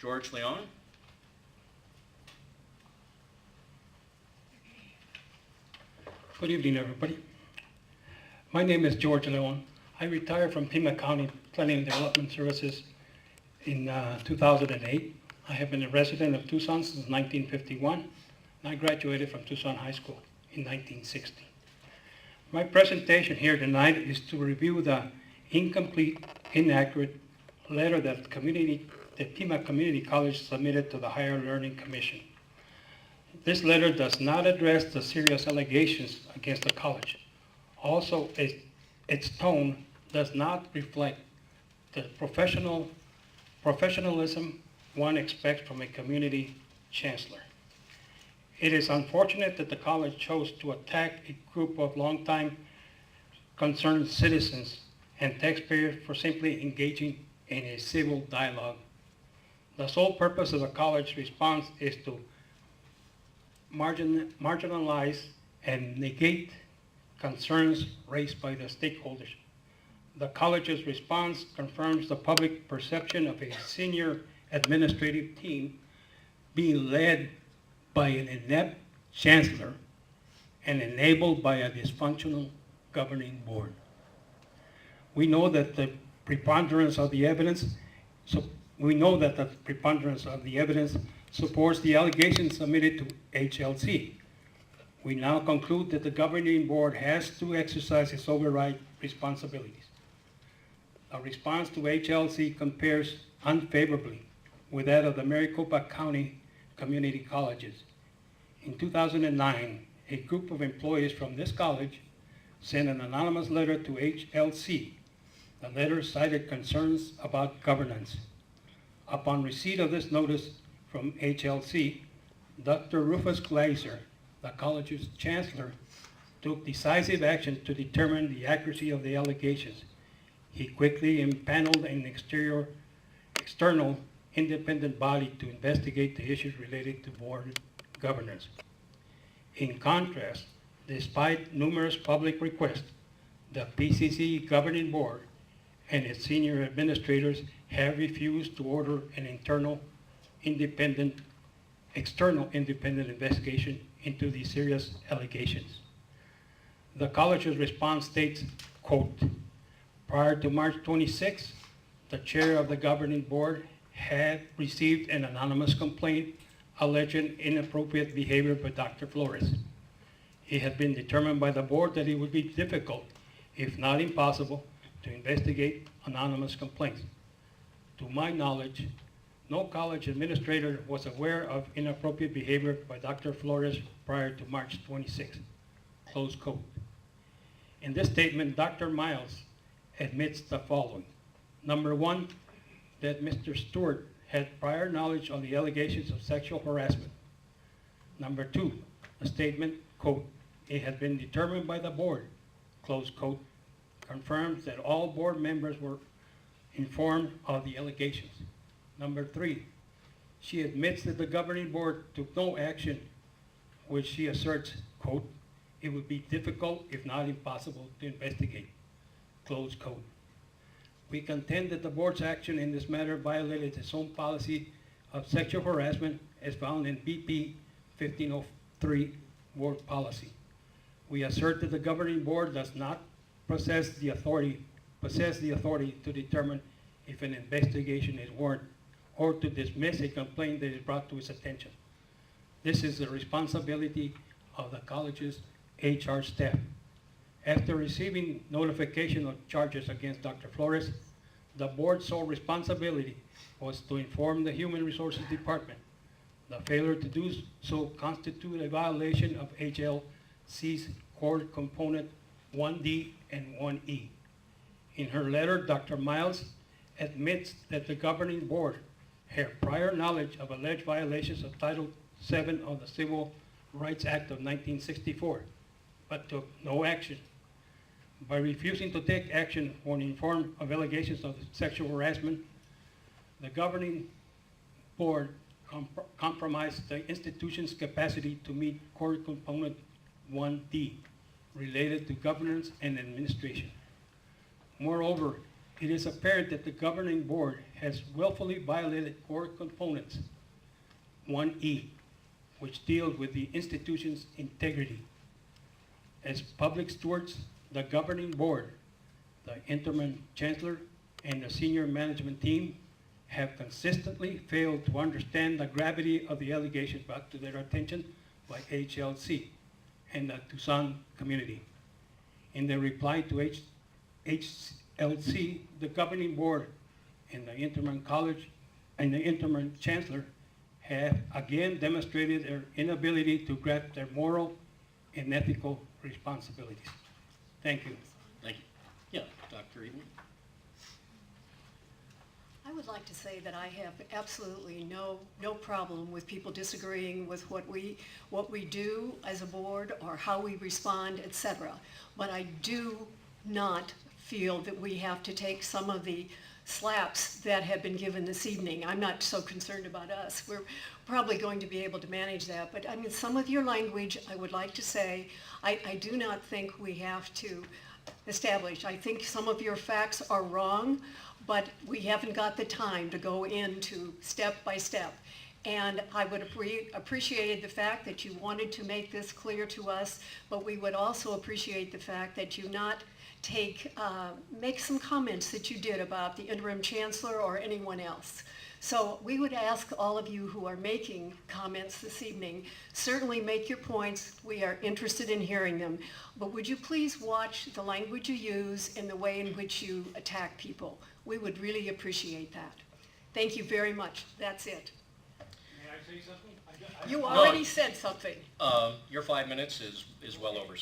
George Leon. Good evening, everybody. My name is George Leon. I retired from Pima County Planning and Development Services in 2008. I have been a resident of Tucson since 1951, and I graduated from Tucson High School in 1960. My presentation here tonight is to review the incomplete, inaccurate letter that the Pima Community College submitted to the Higher Learning Commission. This letter does not address the serious allegations against the college. Also, its tone does not reflect the professionalism one expects from a community chancellor. It is unfortunate that the college chose to attack a group of longtime concerned citizens and taxpayers for simply engaging in a civil dialogue. The sole purpose of the college response is to marginalize and negate concerns raised by the stakeholders. The college's response confirms the public perception of a senior administrative team being led by an inept chancellor and enabled by a dysfunctional governing board. We know that the preponderance of the evidence supports the allegations submitted to HLC. We now conclude that the governing board has to exercise its override responsibilities. A response to HLC compares unfavorably with that of the Maricopa County Community Colleges. In 2009, a group of employees from this college sent an anonymous letter to HLC. The letter cited concerns about governance. Upon receipt of this notice from HLC, Dr. Rufus Glazer, the college's chancellor, took decisive action to determine the accuracy of the allegations. He quickly impaneled an external independent body to investigate the issues related to board governance. In contrast, despite numerous public requests, the PCC governing board and its senior administrators have refused to order an external independent investigation into these serious allegations. The college's response states, quote, prior to March 26, the chair of the governing board had received an anonymous complaint alleging inappropriate behavior by Dr. Flores. It had been determined by the board that it would be difficult, if not impossible, to investigate anonymous complaints. To my knowledge, no college administrator was aware of inappropriate behavior by Dr. Flores prior to March 26, close quote. In this statement, Dr. Miles admits the following. Number one, that Mr. Stewart had prior knowledge on the allegations of sexual harassment. Number two, the statement, quote, it had been determined by the board, close quote, confirms that all board members were informed of the allegations. Number three, she admits that the governing board took no action, which she asserts, quote, it would be difficult, if not impossible, to investigate, close quote. We contend that the board's action in this matter violated its own policy of sexual harassment as found in BP 1503 board policy. We assert that the governing board does not possess the authority to determine if an investigation is warranted or to dismiss a complaint that is brought to its attention. This is the responsibility of the college's HR staff. After receiving notification of charges against Dr. Flores, the board's sole responsibility was to inform the Human Resources Department. The failure to do so constituted a violation of HLC's core component 1D and 1E. In her letter, Dr. Miles admits that the governing board had prior knowledge of alleged violations of Title VII of the Civil Rights Act of 1964, but took no action. By refusing to take action when informed of allegations of sexual harassment, the governing board compromised the institution's capacity to meet core component 1D, related to governance and administration. Moreover, it is apparent that the governing board has willfully violated core components 1E, which deals with the institution's integrity. As public stewards, the governing board, the interim chancellor, and the senior management team have consistently failed to understand the gravity of the allegations brought to their attention by HLC and the Tucson community. In their reply to HLC, the governing board and the interim college and the interim chancellor have again demonstrated their inability to grasp their moral and ethical responsibilities. Thank you. Thank you. Yeah, Dr. Eden. I would like to say that I have absolutely no problem with people disagreeing with what we do as a board or how we respond, etc. But I do not feel that we have to take some of the slaps that have been given this evening. I'm not so concerned about us. We're probably going to be able to manage that. But I mean, some of your language, I would like to say, I do not think we have to establish. I think some of your facts are wrong, but we haven't got the time to go into step by step. And I would have appreciated the fact that you wanted to make this clear to us, but we would also appreciate the fact that you not make some comments that you did about the interim chancellor or anyone else. So we would ask all of you who are making comments this evening, certainly make your points. We are interested in hearing them. But would you please watch the language you use and the way in which you attack people? We would really appreciate that. Thank you very much. That's it. May I say something? You already said something. Your 5 minutes is well over, sir.